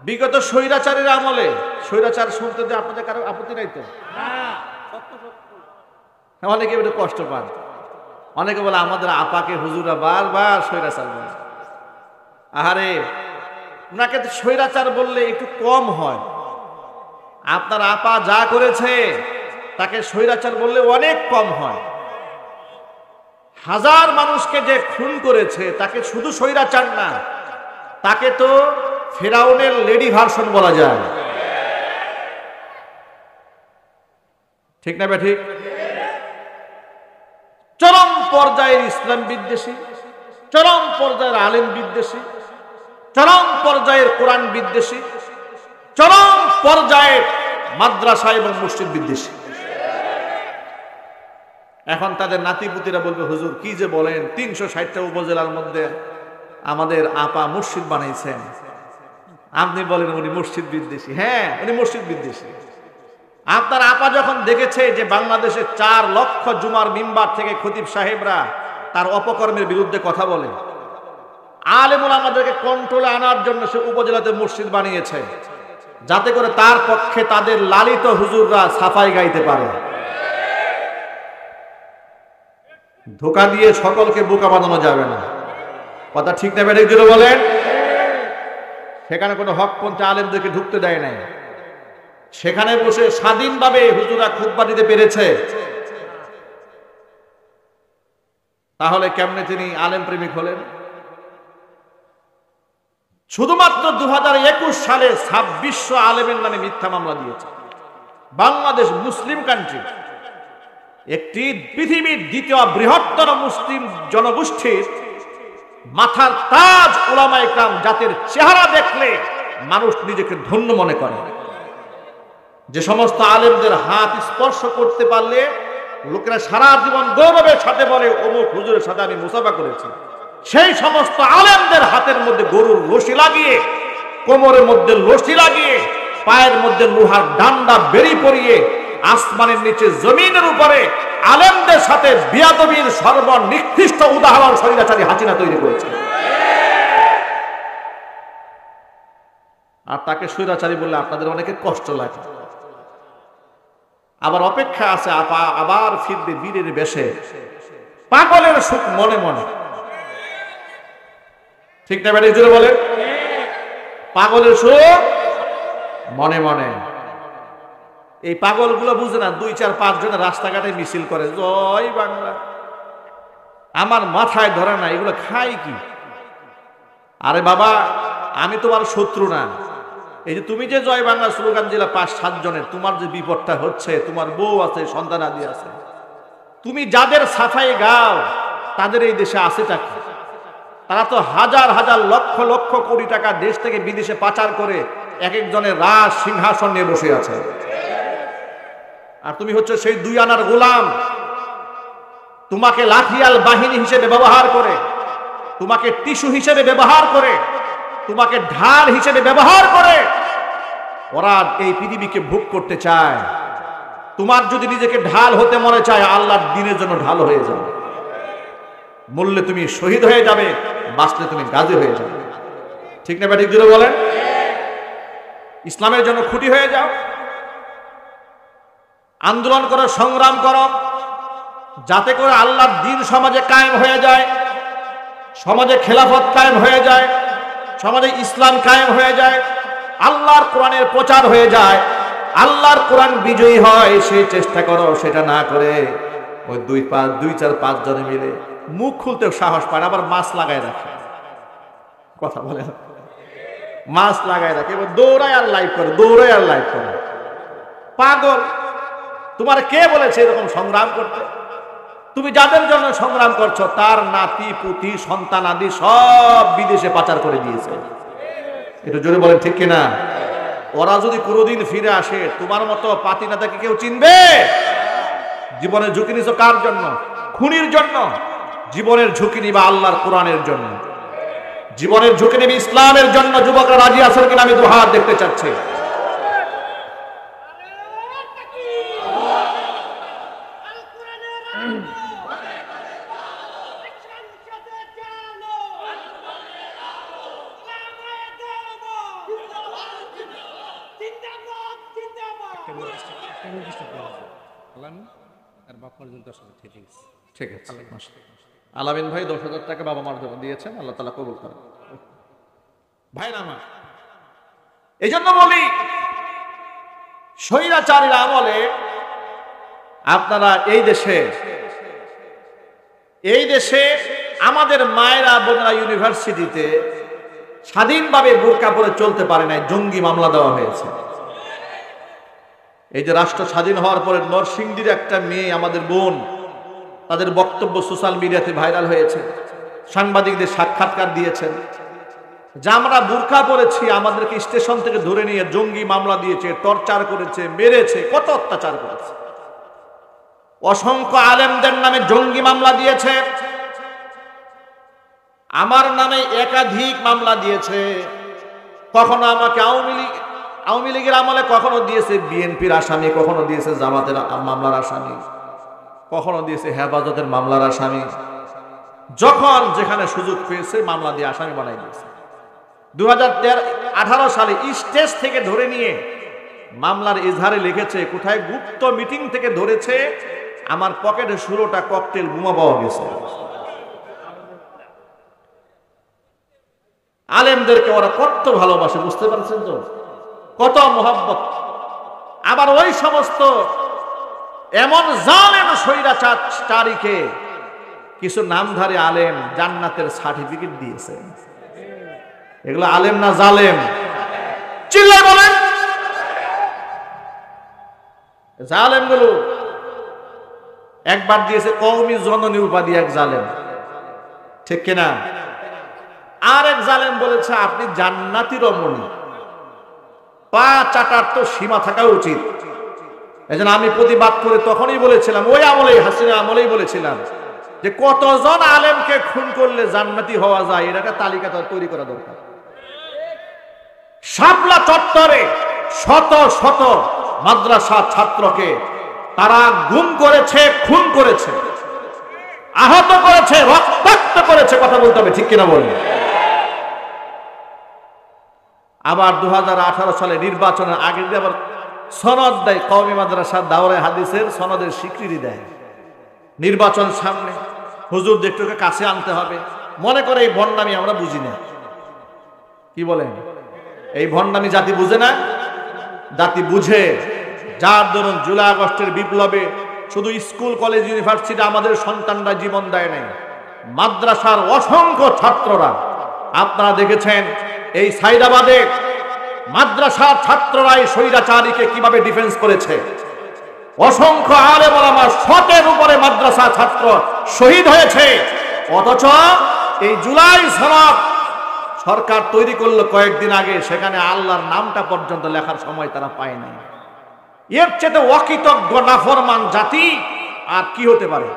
বিগত স্বৈরাচারের আমলে, স্বৈরাচার শুনতে যে আপনাদের কারো আপত্তি নাই তো? অনেকে একটু কষ্ট পান, অনেকে বলে আমাদের আপাকে হুজুরা বারবার স্বৈরাচার বলে। আহারে, ওনাকে স্বৈরাচার বললে একটু কম হয়। আপনার আপা যা করেছে তাকে স্বৈরাচার বললে অনেক কম হয়। হাজার মানুষকে যে খুন করেছে তাকে শুধু স্বৈরাচার না, তাকে তো ফেরাউনের লেডি ভার্সন বলা যায়। ঠিক না বে ঠিক? চরম পর্যায়ের ইসলাম বিদ্বেষী, চরম পর্যায়ের আলেম বিদ্বেষী, চরম পর্যায়ের কোরআন বিদ্বেষী, চরম পর্যায়ের মাদ্রাসা এবং মসজিদ বিদ্বেষী। এখন তাদের নাতিপুতিরা বলবে, হুজুর কি যে বলেন, ৩৬০টা উপজেলার মধ্যে আমাদের আপা মসজিদ বানাইছেন, আপনি বলেন উনি মসজিদ বিদ্বেষী। হ্যাঁ, উনি মসজিদ বিদ্বেষী। আপনার আপা যখন দেখেছে যে বাংলাদেশে ৪ লক্ষ জুমার মিম্বার থেকে খতিব সাহেবরা তার অপকর্মের বিরুদ্ধে কথা বলে, আলেমুল আমাদেরকে কন্ট্রোলে আনার জন্য সে উপজেলাতে মসজিদ বানিয়েছে, যাতে করে তার পক্ষে তাদের লালিত হুজুররা সাফাই গাইতে পারে। ধোঁকা দিয়ে সকলকে বোকা বানানো যাবে না, কথা ঠিক না বেঠিক জুড়ে বলেন? সেখানে কোনো হকপন্থী আলেমদেরকে ঢুকতে দেয় নাই। সেখানে বসে স্বাধীনভাবে হুজুরা খুতবা দিতে পেরেছে। তাহলে কেমনে তিনি আলেম প্রেমিক হলেন? শুধুমাত্র 2021 সালে 2600 আলেমের নামে মিথ্যা মামলা দিয়েছে। বাংলাদেশ মুসলিম কান্ট্রি, একটি পৃথিবীর দ্বিতীয় বৃহত্তর মুসলিম জনগোষ্ঠীর মাথার তাজ উলামায়ে ইকরাম, জাতির চেহারা দেখলে মানুষ নিজেকে ধন্য মনে করে। যে সমস্ত আলেমদের হাত স্পর্শ করতে পারলে লোকেরা সারা জীবন গৌরবের সাথে বলে অমুক হুজুরের সাথে আমি মুসাফা করেছি, সেই সমস্ত আলেমদের হাতের মধ্যে গরুর রশি লাগিয়ে, কোমরের মধ্যে রশি লাগিয়ে, পায়ের মধ্যে লোহার ডান্ডা বেরি পরিয়ে, আসমানের নিচে জমিনের উপরে আলেমদের সাথে বিয়াদবির সর্বনিকৃষ্ট উদাহরণ স্বৈরাচারী হাসিনা তৈরি করেছে। আর তাকে স্বৈরাচারী বললে আপনাদের অনেকে কষ্ট লাগে। আবার অপেক্ষা আছে আবার ফিরবে বীরের বেশে, পাগলের সুখ মনে মনে। ঠিক না বেঠিক জোরে বলে? পাগলের সুখ মনে মনে। এই পাগলগুলো বুঝে না, 2-4-5 জনের রাস্তাঘাটে মিছিল করে জয় বাংলা। আমার মাথায় ধরে না এগুলো খাই কি? আরে বাবা, আমি তোমার শত্রু না। এই যে তুমি যে জয় বাংলা স্লোগান দিলা 5-7 জনের, তোমার যে বিপদটা হচ্ছে, তোমার বউ আছে, সন্তান আদি আছে, তুমি যাদের সাফাই গাও তাদের এই দেশে আছেটা কি? তারা তো হাজার হাজার লক্ষ লক্ষ কোটি টাকা দেশ থেকে বিদেশে পাচার করে এক একজনের রাজ সিংহাসন নিয়ে বসে আছে। আর তুমি হচ্ছে সেই 2 আনার গোলাম। তোমাকে লাঠিয়াল বাহিনী হিসেবে ব্যবহার করে, তোমাকে টিস্যু হিসেবে ব্যবহার করে, তোমাকে ঢাল হিসেবে ব্যবহার করে ওরা এই পৃথিবীকে ভোগ করতে চায়। তোমার যদি নিজেকে ঢাল হতে মনে চায়, আল্লাহর দ্বীনের জন্য ঢাল হয়ে যাবে। মরলে তুমি শহীদ হয়ে যাবে, বাঁচলে তুমি গাজী হয়ে যাবে। ঠিক না বেঠিক জোরে বলেন? ইসলামের জন্য খুঁটি হয়ে যাও, আন্দোলন করো, সংগ্রাম করো, যাতে করে আল্লাহর দ্বীন সমাজে কায়েম হয়ে যায়, সমাজে খেলাফত কায়েম হয়ে যায়, সমাজে ইসলাম কায়েম হয়ে যায়, আল্লাহর কোরআনের প্রচার হয়ে যায়, আল্লাহর কোরআন বিজয়ী হয়। সেই চেষ্টা করো। সেটা না করে ওই 2-4-5 জনে মিলে মুখ খুলতেও সাহস পায় না, আবার মাছ লাগায় রাখে। কথা বলে মাছ লাগায় রাখে, এবার দৌড়ায় আর লাইভ করে, দৌড়ায় আর লাইভ করে। পাগল! তোমার কে বলেছে এরকম সংগ্রাম করতে? তুমি যাদের জন্য সংগ্রাম করছো তার নাতি পুতি সন্তান আদি সব বিদেশে পাচার করে দিয়েছে। একটু জোরে বলেন ঠিক কিনা? ওরা যদি কোনোদিন ফিরে আসে, তোমার মতো পাতি নেতাকে কেউ চিনবে? জীবনের ঝুঁকি নিছো কার জন্য? খুনির জন্য। জীবনের ঝুঁকি নিবা আল্লাহর কোরআনের জন্য, জীবনের ঝুঁকি নিবে ইসলামের জন্য। যুবকরা রাজি আছেন কিনা আমি 2 হাত দেখতে চাচ্ছি। ঠিক আছে, আলামিন ভাই 10,000 টাকা বাবা মার জন্য দিয়েছেন, আল্লাহ তাআলা কবুল করেন। ভাই না আমার, এই জন্য বলি স্বৈরাচারীর আমলে আপনারা এই দেশে আমাদের মায়েরা বোনেরা ইউনিভার্সিটিতে স্বাধীনভাবে বোরকা পরে চলতে পারে নাই, জঙ্গি মামলা দেওয়া হয়েছে। এই যে রাষ্ট্র স্বাধীন হওয়ার পরে নরসিংদীর একটা মেয়ে, আমাদের বোন, তাদের বক্তব্য সোশ্যাল মিডিয়াতে ভাইরাল হয়েছে, সাংবাদিকদের সাক্ষাৎকার দিয়েছেন যে আমরা বোরকা পরেছি, আমাদেরকে স্টেশন থেকে ধরে নিয়ে জঙ্গি মামলা দিয়েছে, টর্চার করেছে, মেরেছে, কত অত্যাচার করেছে। অসংখ্য আলেমদের নামে জঙ্গি মামলা দিয়েছে, আমার নামে একাধিক মামলা দিয়েছে। কখনো আমাকে আওয়ামী লীগের আমলে কখনো দিয়েছে বিএনপির আসামি, কখনো দিয়েছে জামাতের মামলার আসামি, কখনো দিয়েছে হেফাজতের মামলার আসামি। যখন যেখানে সুযোগ পেয়েছে মামলা দিয়ে আসামি বানাই দিয়েছে। 2018 সালে স্টেজ থেকে ধরে নিয়ে মামলার ইজহারে লিখেছে কোথায় গুপ্ত মিটিং থেকে ধরেছে, আমার পকেটে 16টা ককটেল বোমা পাওয়া গেছে। আলেমদেরকে ওরা কত ভালোবাসে, বুঝতে পারছেন তো, কত মোহাব্বত। আবার ওই সমস্ত এমন জালেম স্বৈরাচারীকে কিছু নামধারী আলেম জান্নাতের সার্টিফিকেট দিয়েছে। এগুলো আলেম না জালেম? চিল্লায় বলেন। জালেম গুলো একবার দিয়েছে কওমি জননী উপাধি এক জালেম, ঠিক কিনা? আর এক জালেম বলেছে আপনি জান্নাতি রমণী, পা চাটার তো সীমা থাকা উচিত। এজন্য আমি প্রতিবাদ করে তখনই বলেছিলাম, ওই আমলেই, হাসিনা আমলেই বলেছিলাম যে কতজন আলেমকে খুন করলে জান্নাতি হওয়া যায় এর একটা তালিকা তৈরি করা দরকার। শাপলা চত্বরে শত শত মাদ্রাসা ছাত্রকে তারা গুম করেছে, খুন করেছে, আহত করেছে, রক্তাক্ত করেছে, কথা বলতে হবে, ঠিক কিনা বলুন? আবার 2018 সালে নির্বাচনের আগে আবার সনদ দেয়, কওমি মাদ্রাসা দাওরায়ে হাদিসের সনদের স্বীকৃতি দেয়। নির্বাচন সামনে, হুজুরদের একটু কাছে আনতে হবে, মনে করে এই ভণ্ডামি আমরা বুঝি না। কি বলেন? এই ভণ্ডামি জাতি বুঝে না? জাতি বুঝে, যার ধরুন জুলাই আগস্টের বিপ্লবে শুধু স্কুল কলেজ ইউনিভার্সিটি আমাদের সন্তানরা জীবন দেয় নাই, মাদ্রাসার অসংখ্য ছাত্ররা, আপনারা দেখেছেন এই সাইদাবাদে মাদ্রাসার ছাত্ররাই স্বৈরাচারীকে কিভাবে ডিফেন্স করেছে। অসংখ্য আলেম ওলামা, শতের উপরে মাদ্রাসা ছাত্র শহীদ হয়েছে। অথচ এই জুলাই সনদ সরকার তৈরি করলো কয়েকদিন আগে, সেখানে আল্লাহর নামটা পর্যন্ত লেখার সময় তারা পায়নি। এর চেয়ে অকৃতজ্ঞ নাফরমান জাতি আর কি হতে পারে?